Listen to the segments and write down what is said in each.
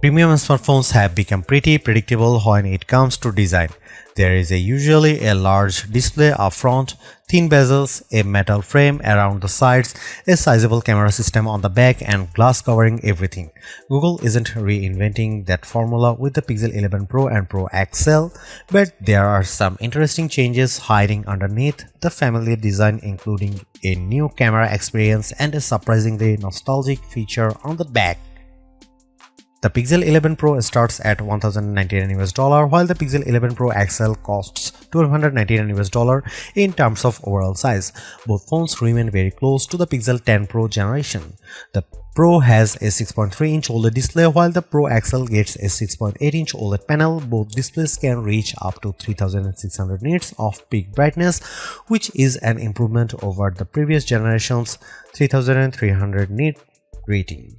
Premium smartphones have become pretty predictable when it comes to design. There is usually a large display up front, thin bezels, a metal frame around the sides, a sizable camera system on the back, and glass covering everything. Google isn't reinventing that formula with the Pixel 11 Pro and Pro XL, but there are some interesting changes hiding underneath the familiar design, including a new camera experience and a surprisingly nostalgic feature on the back. The Pixel 11 Pro starts at $1,099 while the Pixel 11 Pro XL costs $1,299 in terms of overall size. Both phones remain very close to the Pixel 10 Pro generation. The Pro has a 6.3-inch OLED display while the Pro XL gets a 6.8-inch OLED panel. Both displays can reach up to 3600 nits of peak brightness, which is an improvement over the previous generation's 3300 nit rating.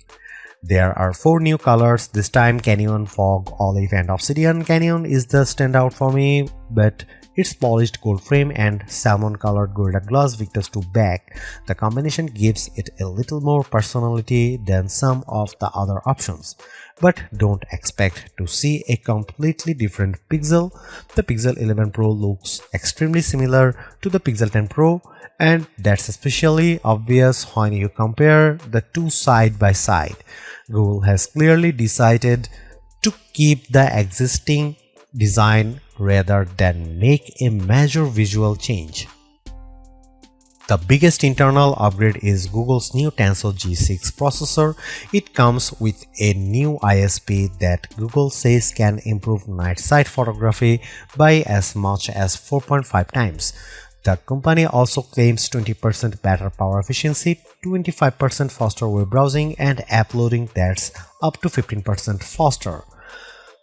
There are 4 new colors this time: Canyon, Fog, Olive, and Obsidian. Canyon is the standout for me, but its polished gold frame and salmon-colored Gorilla Glass Victus 2 back. The combination gives it a little more personality than some of the other options. But don't expect to see a completely different Pixel. The Pixel 11 Pro looks extremely similar to the Pixel 10 Pro, and that's especially obvious when you compare the two side by side. Google has clearly decided to keep the existing design rather than make a major visual change. The biggest internal upgrade is Google's new Tensor G6 processor. It comes with a new ISP that Google says can improve night sight photography by as much as 4.5 times. The company also claims 20% better power efficiency, 25% faster web browsing, and uploading that's up to 15% faster.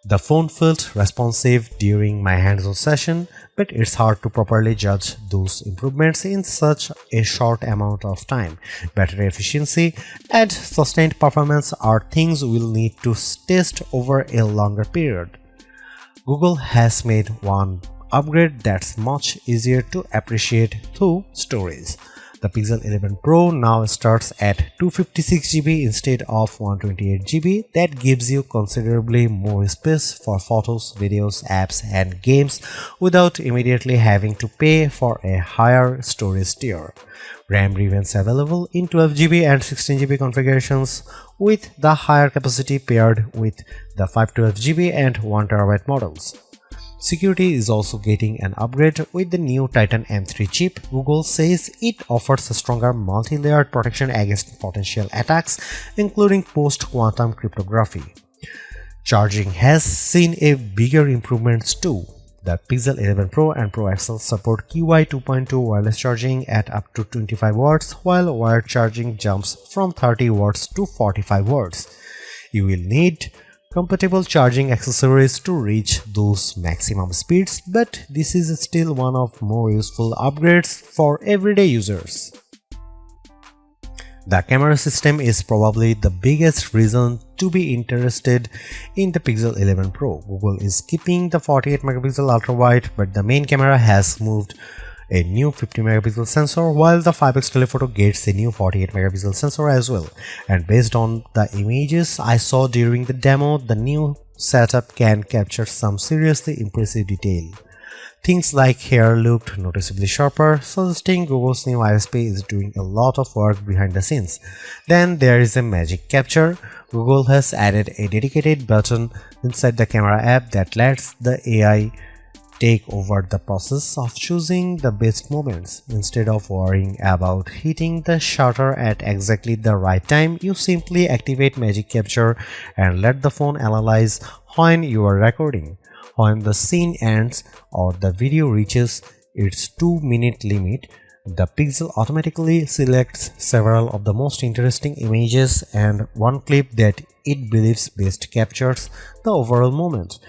The phone felt responsive during my hands-on session, but it's hard to properly judge those improvements in such a short amount of time. Battery efficiency and sustained performance are things we'll need to test over a longer period. Google has made one upgrade that's much easier to appreciate through storage. The Pixel 11 Pro now starts at 256GB instead of 128GB. That gives you considerably more space for photos, videos, apps, and games without immediately having to pay for a higher storage tier. RAM remains available in 12GB and 16GB configurations, with the higher capacity paired with the 512GB and 1TB models. Security is also getting an upgrade with the new Titan M3 chip. Google says it offers a stronger multi-layered protection against potential attacks, including post-quantum cryptography. Charging has seen a bigger improvements too. The Pixel 11 Pro and Pro XL support QI 2.2 wireless charging at up to 25 watts, while wired charging jumps from 30 watts to 45 watts. You will need compatible charging accessories to reach those maximum speeds, but this is still one of more useful upgrades for everyday users. The camera system is probably the biggest reason to be interested in the Pixel 11 Pro. Google is keeping the 48MP ultra-wide, but the main camera has moved a new 50MP sensor, while the 5x telephoto gets a new 48MP sensor as well. And based on the images I saw during the demo, the new setup can capture some seriously impressive detail. Things like hair looked noticeably sharper, suggesting Google's new ISP is doing a lot of work behind the scenes. Then there is a magic capture. Google has added a dedicated button inside the camera app that lets the AI take over the process of choosing the best moments. Instead of worrying about hitting the shutter at exactly the right time, you simply activate Magic Capture and let the phone analyze when you are recording. When the scene ends or the video reaches its 2-minute limit, the Pixel automatically selects several of the most interesting images and one clip that it believes best captures the overall moment.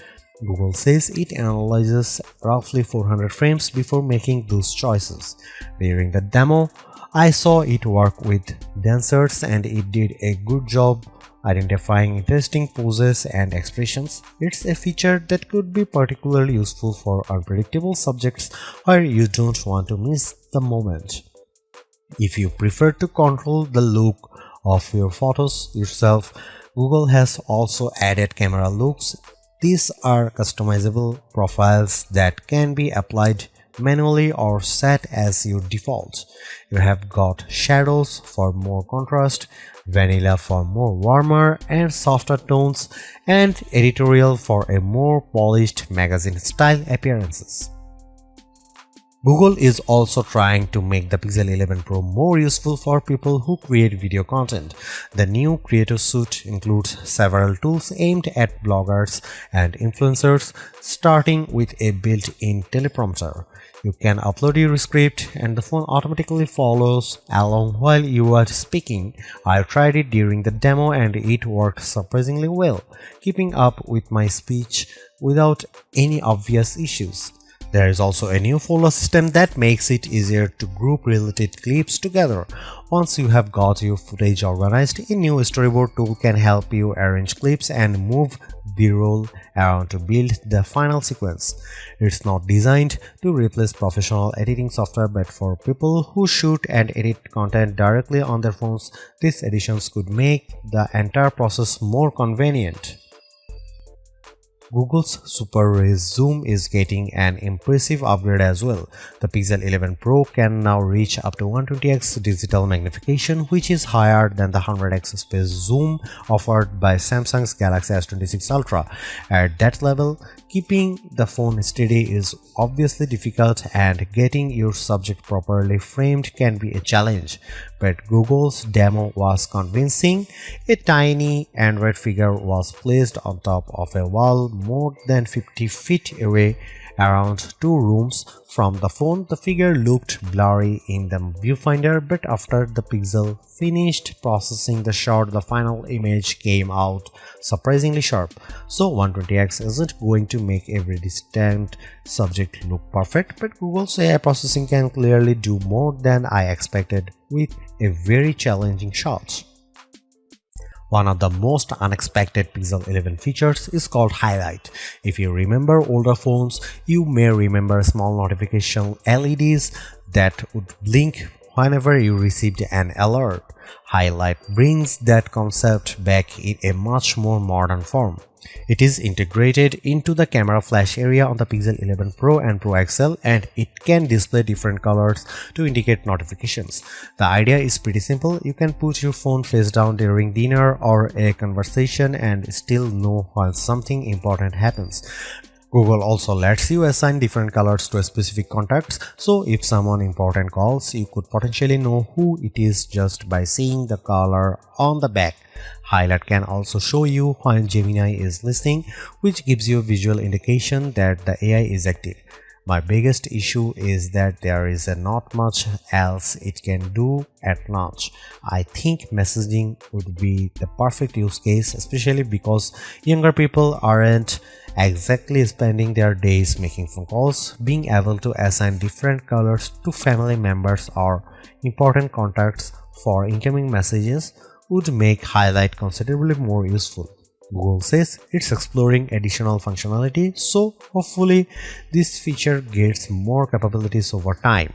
Google says it analyzes roughly 400 frames before making those choices. During the demo, I saw it work with dancers and it did a good job identifying interesting poses and expressions. It's a feature that could be particularly useful for unpredictable subjects where you don't want to miss the moment. If you prefer to control the look of your photos yourself, Google has also added camera looks. These are customizable profiles that can be applied manually or set as your default. You have got shadows for more contrast, vanilla for more warmer and softer tones, and editorial for a more polished magazine style appearances. Google is also trying to make the Pixel 11 Pro more useful for people who create video content. The new Creator Suite includes several tools aimed at bloggers and influencers, starting with a built-in teleprompter. You can upload your script and the phone automatically follows along while you are speaking. I tried it during the demo and it worked surprisingly well, keeping up with my speech without any obvious issues. There is also a new folder system that makes it easier to group related clips together. Once you have got your footage organized, a new storyboard tool can help you arrange clips and move B-roll around to build the final sequence. It's not designed to replace professional editing software, but for people who shoot and edit content directly on their phones, these additions could make the entire process more convenient. Google's Super Ray Zoom is getting an impressive upgrade as well. The Pixel 11 Pro can now reach up to 120x digital magnification, which is higher than the 100x space zoom offered by Samsung's Galaxy S26 Ultra. At that level, keeping the phone steady is obviously difficult, and getting your subject properly framed can be a challenge. But Google's demo was convincing. A tiny Android figure was placed on top of a wall more than 50 feet away, around 2 rooms from the phone. The figure looked blurry in the viewfinder, but after the Pixel finished processing the shot, the final image came out surprisingly sharp. So 120x isn't going to make every distant subject look perfect, but Google's AI processing can clearly do more than I expected with a very challenging shot. One of the most unexpected Pixel 11 features is called HiLight. If you remember older phones, you may remember small notification LEDs that would blink whenever you received an alert. HiLight brings that concept back in a much more modern form. It is integrated into the camera flash area on the Pixel 11 Pro and Pro XL, and it can display different colors to indicate notifications. The idea is pretty simple. You can put your phone face down during dinner or a conversation and still know when something important happens. Google also lets you assign different colors to specific contacts, so if someone important calls, you could potentially know who it is just by seeing the color on the back. HiLight can also show you when Gemini is listening, which gives you a visual indication that the AI is active. My biggest issue is that there is not much else it can do at launch. I think messaging would be the perfect use case, especially because younger people aren't exactly spending their days making phone calls. Being able to assign different colors to family members or important contacts for incoming messages would make HiLight considerably more useful. Google says it's exploring additional functionality, so hopefully this feature gets more capabilities over time.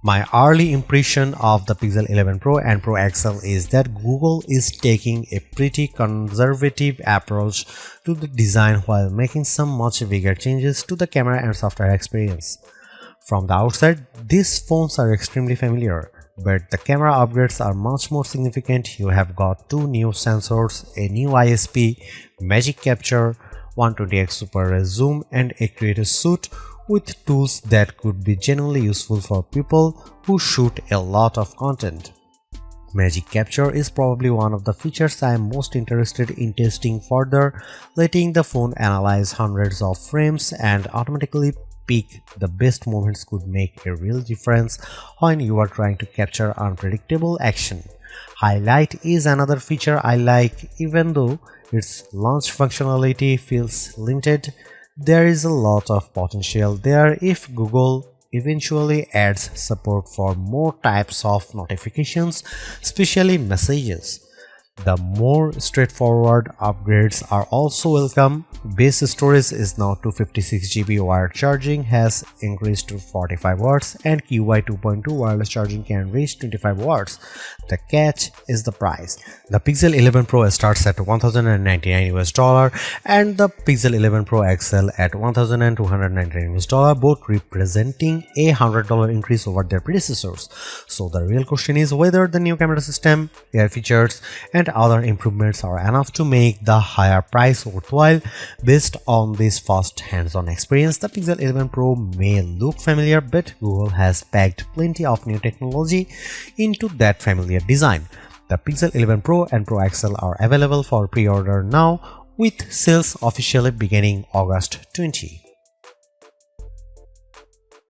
My early impression of the Pixel 11 Pro and Pro XL is that Google is taking a pretty conservative approach to the design while making some much bigger changes to the camera and software experience. From the outside, these phones are extremely familiar, but the camera upgrades are much more significant. You have got 2 new sensors, a new ISP, Magic Capture, 120x Super Ray Zoom, and a Creator Suite with tools that could be genuinely useful for people who shoot a lot of content. Magic Capture is probably one of the features I am most interested in testing further, letting the phone analyze hundreds of frames and automatically pick the best moments could make a real difference when you are trying to capture unpredictable action. HiLight is another feature I like, even though its launch functionality feels limited. There is a lot of potential there if Google eventually adds support for more types of notifications, especially messages. The more straightforward upgrades are also welcome. Base storage is now 256 GB, wired charging has increased to 45 watts, and QI 2.2 wireless charging can reach 25 watts. The catch is the price. The Pixel 11 Pro starts at $1,099 and the Pixel 11 Pro XL at $1,299, both representing a $100 increase over their predecessors. So the real question is whether the new camera system, AI features, and other improvements are enough to make the higher price worthwhile. Based on this first hands-on experience, the Pixel 11 Pro may look familiar, but Google has packed plenty of new technology into that familiar design. The Pixel 11 Pro and Pro XL are available for pre-order now, with sales officially beginning August 20.